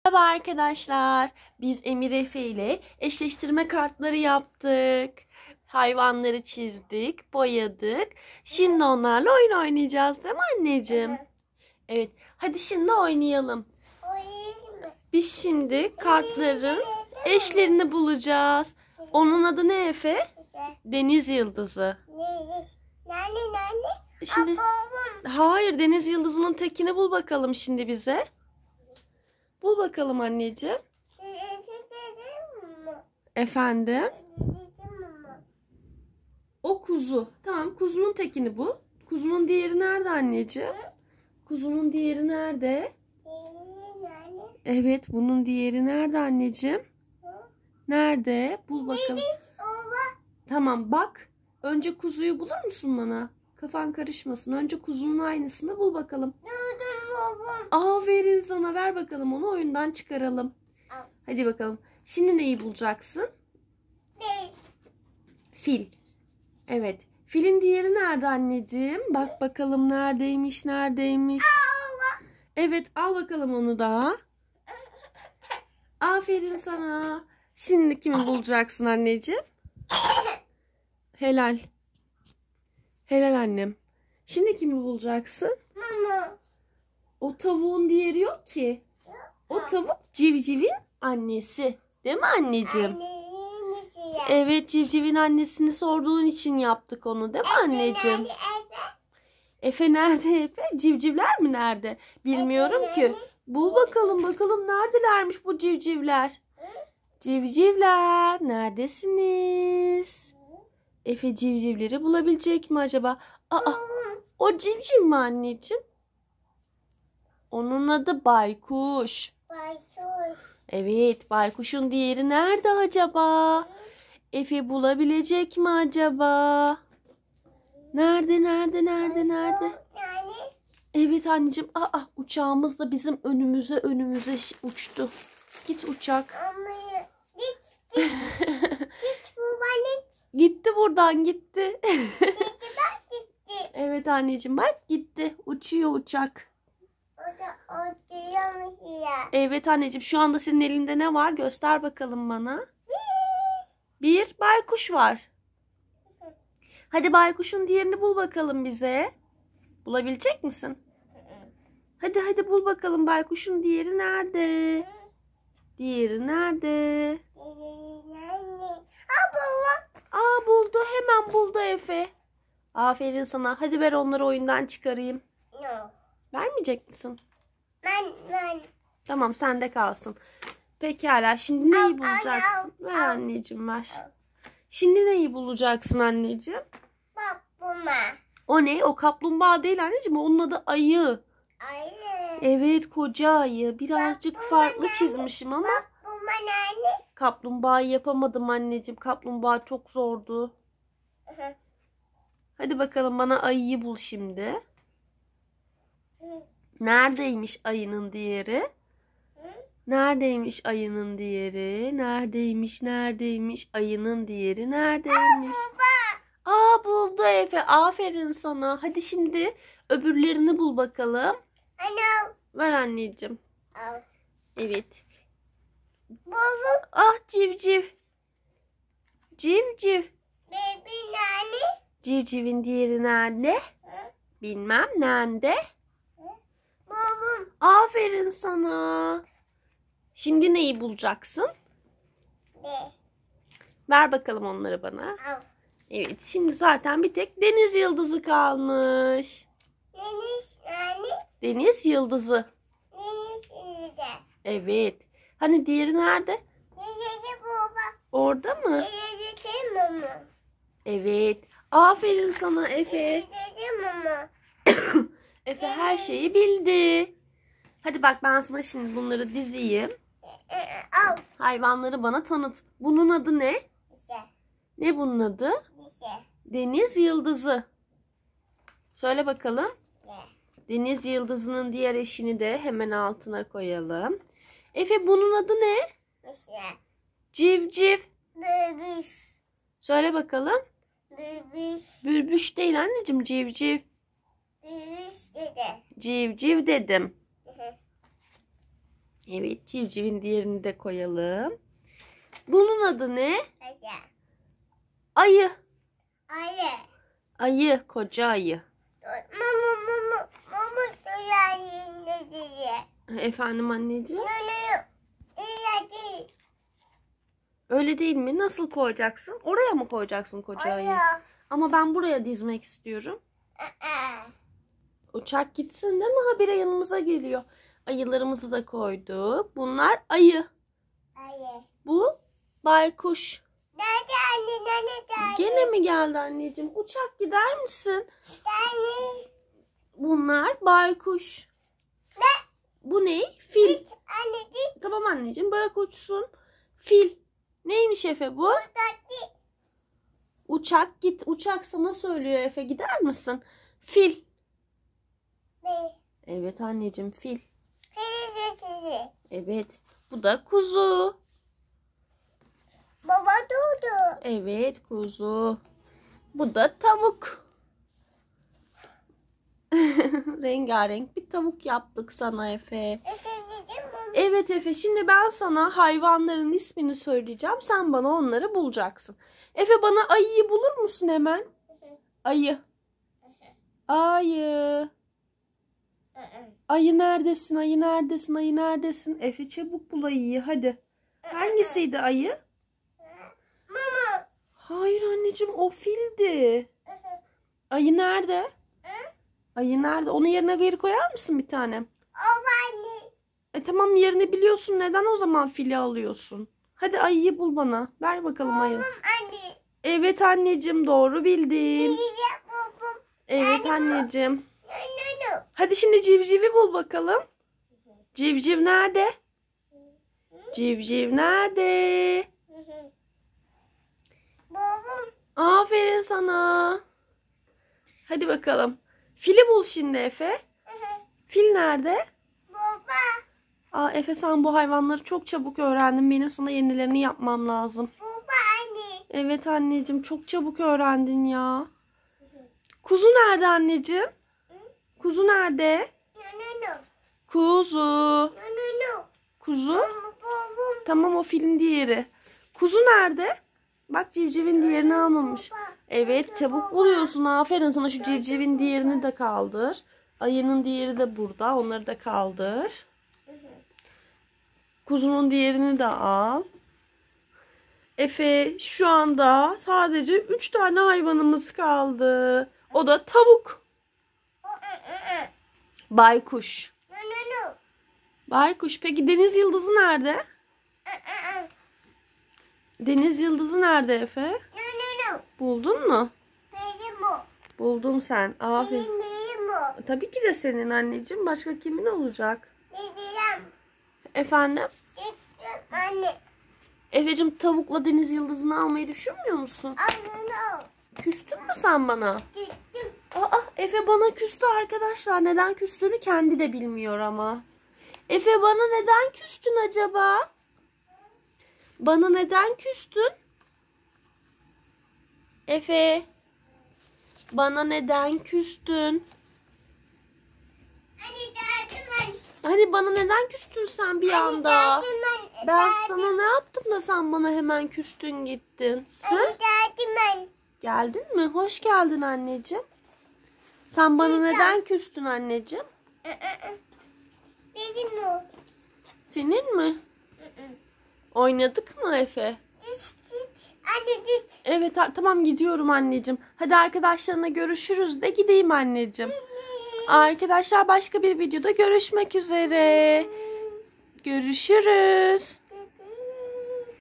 Merhaba arkadaşlar. Biz Emir Efe ile eşleştirme kartları yaptık. Hayvanları çizdik, boyadık. Şimdi onlarla oyun oynayacağız, değil mi anneciğim? Evet. Hadi şimdi oynayalım. Biz şimdi kartların eşlerini bulacağız. Onun adı ne Efe? Deniz Yıldızı. Şimdi, hayır, Deniz Yıldızı'nın tekini bul bakalım şimdi bize. Bul bakalım anneciğim. Efendim? O kuzu. Tamam, kuzunun tekini bul. Kuzunun diğeri nerede anneciğim? Kuzunun diğeri nerede? Evet, bunun diğeri nerede anneciğim? Nerede? Bul bakalım. Tamam, bak. Önce kuzuyu bulur musun bana? Kafan karışmasın. Önce kuzunun aynısını bul bakalım. Aferin sana. Ver bakalım onu, oyundan çıkaralım. Hadi bakalım. Şimdi neyi bulacaksın? Fil. Evet. Filin diğeri nerede anneciğim? Bak bakalım neredeymiş, neredeymiş. Evet, al bakalım onu da. Aferin sana. Şimdi kimi bulacaksın anneciğim? Helal. Helal annem. Şimdi kimi bulacaksın? O tavuğun diğeri yok ki. O tavuk civcivin annesi. Değil mi anneciğim? Evet, civcivin annesini sorduğun için yaptık onu, değil mi anneciğim? Efe nerede Efe? Civcivler mi nerede? Bilmiyorum ki. Bul bakalım neredelermiş bu civcivler? Civcivler neredesiniz? Efe civcivleri bulabilecek mi acaba? Aa, o civciv mi anneciğim? Onun adı Baykuş. Evet, Baykuş'un diğeri nerede acaba? Efe bulabilecek mi acaba? Nerede? Evet anneciğim. Uçağımız da bizim önümüze uçtu. Git uçak. Gitti buradan gitti. Evet anneciğim, bak gitti. Uçuyor uçak. Evet anneciğim, şu anda senin elinde ne var? Göster bakalım bana. Bir baykuş var. Hadi baykuşun diğerini bul bakalım bize. Bulabilecek misin? Hadi bul bakalım, baykuşun diğeri nerede? Diğeri nerede? Buldu, hemen buldu Efe. Aferin sana. Hadi ver onları oyundan çıkarayım. Vermeyecek misin? Ben. Tamam, sende kalsın. Pekala, şimdi neyi bulacaksın? Ver anneciğim, ver. Şimdi neyi bulacaksın anneciğim? Kaplumbağa. O ne? O kaplumbağa değil anneciğim. Onun adı ayı. Ayı. Evet, koca ayı. Birazcık farklı çizmişim ama. Kaplumbağa nerede? Kaplumbağayı yapamadım anneciğim. Kaplumbağa çok zordu. Hadi bakalım, bana ayıyı bul şimdi. Neredeymiş ayının diğeri? Neredeymiş ayının diğeri? Neredeymiş ayının diğeri? Neredeymiş? Buldu Efe. Aferin sana. Hadi şimdi öbürlerini bul bakalım. Ver anneciğim. Evet. Civciv. Civciv. Baby nerede? Civcivin diğeri nerede? Bilmem nerede. Aferin sana. Şimdi neyi bulacaksın? Ver bakalım onları bana. Evet, şimdi zaten bir tek deniz yıldızı kalmış. Deniz nerede? Deniz yıldızı. Deniz nerede? Evet. Hani diğeri nerede? Nerede baba? Orada mı? Nerede mama? Evet. Aferin sana Efe. Nerede mama? Efe her şeyi bildi. Hadi bak, ben sana şimdi bunları dizeyim. Hayvanları bana tanıt. Bunun adı ne? Ne bunun adı? Deniz yıldızı. Söyle bakalım. Deniz yıldızının diğer eşini de hemen altına koyalım. Efe, bunun adı ne? Civciv. Bülbül. Söyle bakalım. Bülbül. Bülbüş değil anneciğim, civciv. Bülbül dedi. Civciv dedim. Evet, civcivin diğerini de koyalım. Bunun adı ne? Ayı. Ayı. Ayı, koca ayı. Mama duyayım ne diye. Efendim anneciğim? İyi. Öyle değil mi? Nasıl koyacaksın? Oraya mı koyacaksın koca ayı? Ama ben buraya dizmek istiyorum. Uçak gitsin değil mi? Habire yanımıza geliyor. Ayılarımızı da koyduk. Bunlar ayı. Ayı. Bu baykuş. Nerede anne? Nerede? Gene mi geldi anneciğim? Uçak gider misin? Anne. Bunlar baykuş. Ne? Bu ne? Fil. Git anne git. Tamam anneciğim, bırak uçsun. Fil. Neymiş Efe bu? Uçak git. Uçak sana söylüyor Efe. Gider misin? Fil. Evet anneciğim, fil. Evet. Bu da kuzu. Baba doğdu. Evet, kuzu. Bu da tavuk. Rengarenk bir tavuk yaptık sana Efe. Evet Efe, şimdi ben sana hayvanların ismini söyleyeceğim. Sen bana onları bulacaksın. Efe, bana ayıyı bulur musun hemen? Ayı. Ayı. Ayı neredesin? Ayı neredesin? Ayı neredesin? Efe, çabuk bul ayıyı hadi. Hangisiydi ayı? Mama. Hayır anneciğim, o fildi. Ayı nerede? Ayı nerede? Onu yerine geri koyar mısın bir tanem? Anne. Tamam, yerini biliyorsun. Neden o zaman fili alıyorsun? Hadi ayıyı bul bana. Ver bakalım ayı. Anne. Evet anneciğim, doğru bildin. Babam. Evet anneciğim. No. Hadi şimdi civcivi bul bakalım. Civciv nerede? Civciv nerede? Babam. Aferin sana. Hadi bakalım. Fili bul şimdi Efe. Fil nerede? Baba. Efe, sen bu hayvanları çok çabuk öğrendin. Benim sana yenilerini yapmam lazım. Baba anne. Evet anneciğim, çok çabuk öğrendin ya. Kuzu nerede anneciğim? Kuzu nerede? No. Kuzu. No. Kuzu. Babam. Tamam, o filin diğeri. Kuzu nerede? Bak, civcivin diğerini almamış. Evet, çabuk buluyorsun. Aferin sana. Şu civcivin diğerini de kaldır. Ayının diğeri de burada. Onları da kaldır. Kuzunun diğerini de al. Efe, şu anda sadece 3 tane hayvanımız kaldı. O da tavuk. Baykuş. No. Baykuş. Peki deniz yıldızı nerede? Deniz yıldızı nerede Efe? No. Buldun mu? Benim o. Buldun sen. Aferin. Benim o. Tabii ki de senin anneciğim. Başka kimin olacak? Dedem. Efendim? Gittim anne. Efe'cim, tavukla deniz yıldızını almayı düşünmüyor musun? Anne. Küstün mü sen bana? Gittim. Efe bana küstü arkadaşlar. Neden küstüğünü kendi de bilmiyor ama. Efe, bana neden küstün acaba? Bana neden küstün? Efe, bana neden küstün? Hani bana neden küstün sen bir anda? Ben sana ne yaptım da sen bana hemen küstün gittin? Geldin mi? Hoş geldin anneciğim. Sen bana neden küstün anneciğim? Benim o. Senin mi? Oynadık mı Efe? Anne git. Evet, tamam, gidiyorum anneciğim. Hadi arkadaşlarına görüşürüz de gideyim anneciğim. Arkadaşlar, başka bir videoda görüşmek üzere. Görüşürüz.